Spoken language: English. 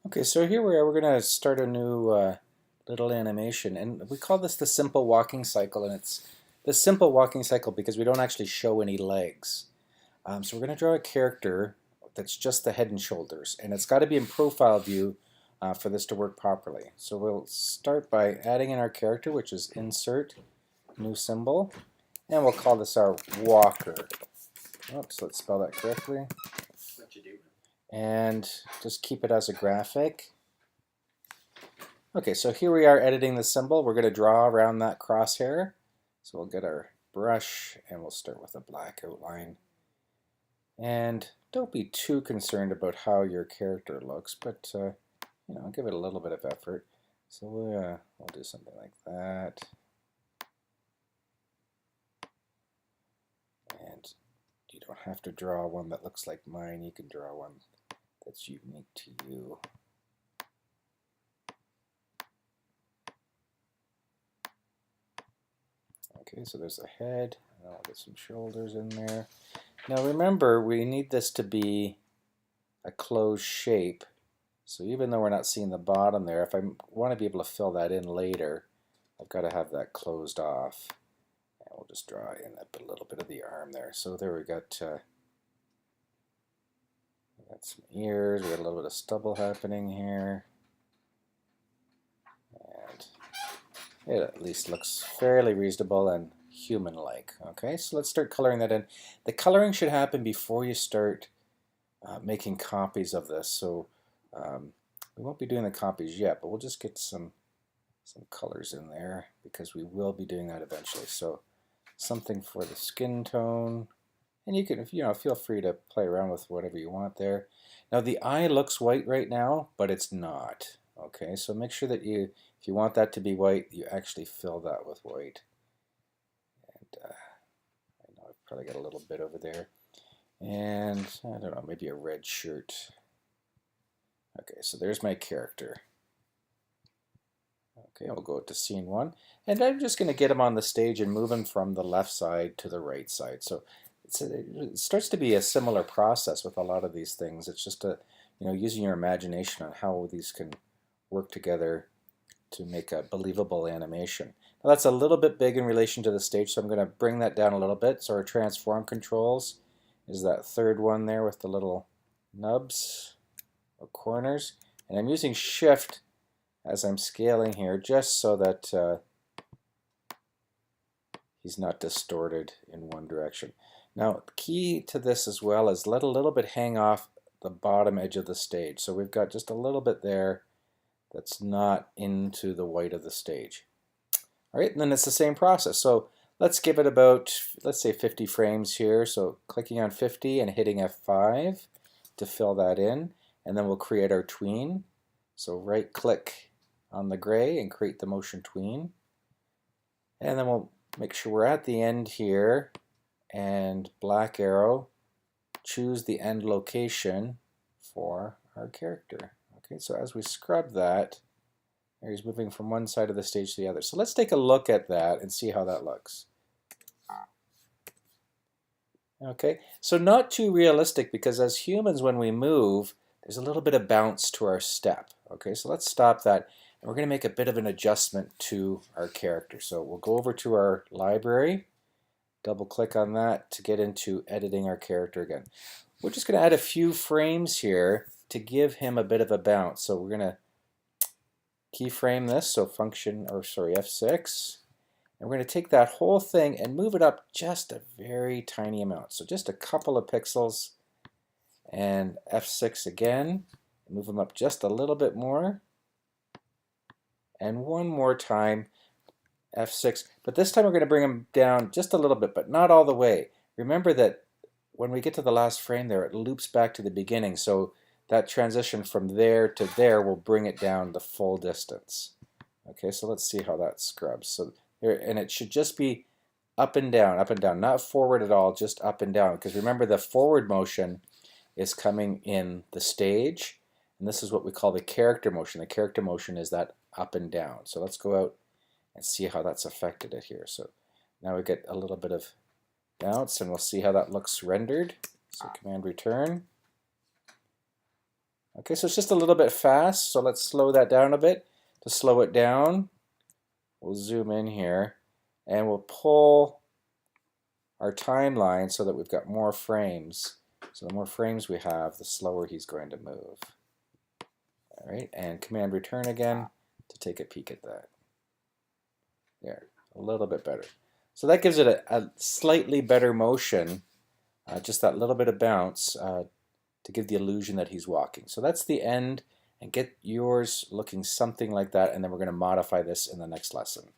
Okay, so here we are. We're going to start a new little animation, and we call this the simple walking cycle, and it's the simple walking cycle because we don't actually show any legs. So we're going to draw a character that's just the head and shoulders, and it's got to be in profile view for this to work properly. So we'll start by adding in our character, which is insert, new symbol, and we'll call this our walker. Oops, let's spell that correctly. And just keep it as a graphic. Okay, so here we are editing the symbol. We're going to draw around that crosshair. So we'll get our brush and we'll start with a black outline. And don't be too concerned about how your character looks, but give it a little bit of effort. So we'll do something like that. And you don't have to draw one that looks like mine. You can draw one that's unique to you. Okay, so there's a head, and I'll get some shoulders in there. Now remember, we need this to be a closed shape. So even though we're not seeing the bottom there, if I want to be able to fill that in later, I've got to have that closed off. And we'll just draw in a little bit of the arm there. So there we got some ears, we got a little bit of stubble happening here. And it at least looks fairly reasonable and human-like. Okay, so let's start coloring that in. The coloring should happen before you start making copies of this. So we won't be doing the copies yet, but we'll just get some colors in there because we will be doing that eventually. So something for the skin tone, and you can feel free to play around with whatever you want there. Now the eye looks white right now, but it's not. Okay, so make sure that if you want that to be white, you actually fill that with white. And I know I've probably got a little bit over there. And I don't know, maybe a red shirt. Okay, so there's my character. Okay, we'll go to scene one. And I'm just going to get him on the stage and move him from the left side to the right side. So it starts to be a similar process with a lot of these things. It's just using your imagination on how these can work together to make a believable animation. Now that's a little bit big in relation to the stage, so I'm going to bring that down a little bit. So our transform controls is that third one there with the little nubs or corners. And I'm using shift as I'm scaling here just so that he's not distorted in one direction. Now, the key to this as well is let a little bit hang off the bottom edge of the stage. So we've got just a little bit there that's not into the white of the stage. All right, and then it's the same process. So let's give it about, let's say 50 frames here. So clicking on 50 and hitting F5 to fill that in, and then we'll create our tween. So right click on the gray and create the motion tween. And then we'll make sure we're at the end here and black arrow, choose the end location for our character. Okay, so as we scrub that, he's moving from one side of the stage to the other. So let's take a look at that and see how that looks. Okay, so not too realistic because as humans when we move, there's a little bit of bounce to our step. Okay, so let's stop that. And we're going to make a bit of an adjustment to our character. So we'll go over to our library, double click on that to get into editing our character again. We're just going to add a few frames here to give him a bit of a bounce. So we're going to keyframe this, so F6, and we're going to take that whole thing and move it up just a very tiny amount. So just a couple of pixels, and F6 again, move them up just a little bit more, and one more time, F6, but this time we're going to bring them down just a little bit, but not all the way. Remember that when we get to the last frame there, it loops back to the beginning, so that transition from there to there will bring it down the full distance. Okay, so let's see how that scrubs. So there, and it should just be up and down, not forward at all, just up and down. Because remember, the forward motion is coming in the stage, and this is what we call the character motion. The character motion is that up and down. So let's go out and see how that's affected it here. So now we get a little bit of bounce, and we'll see how that looks rendered. So Command return. Okay, so it's just a little bit fast, so let's slow that down a bit. To slow it down, we'll zoom in here, and we'll pull our timeline so that we've got more frames. So the more frames we have, the slower he's going to move. All right, and Command Return again to take a peek at that. There, a little bit better. So that gives it a slightly better motion, just that little bit of bounce to give the illusion that he's walking. So that's the end, and get yours looking something like that, and then we're going to modify this in the next lesson.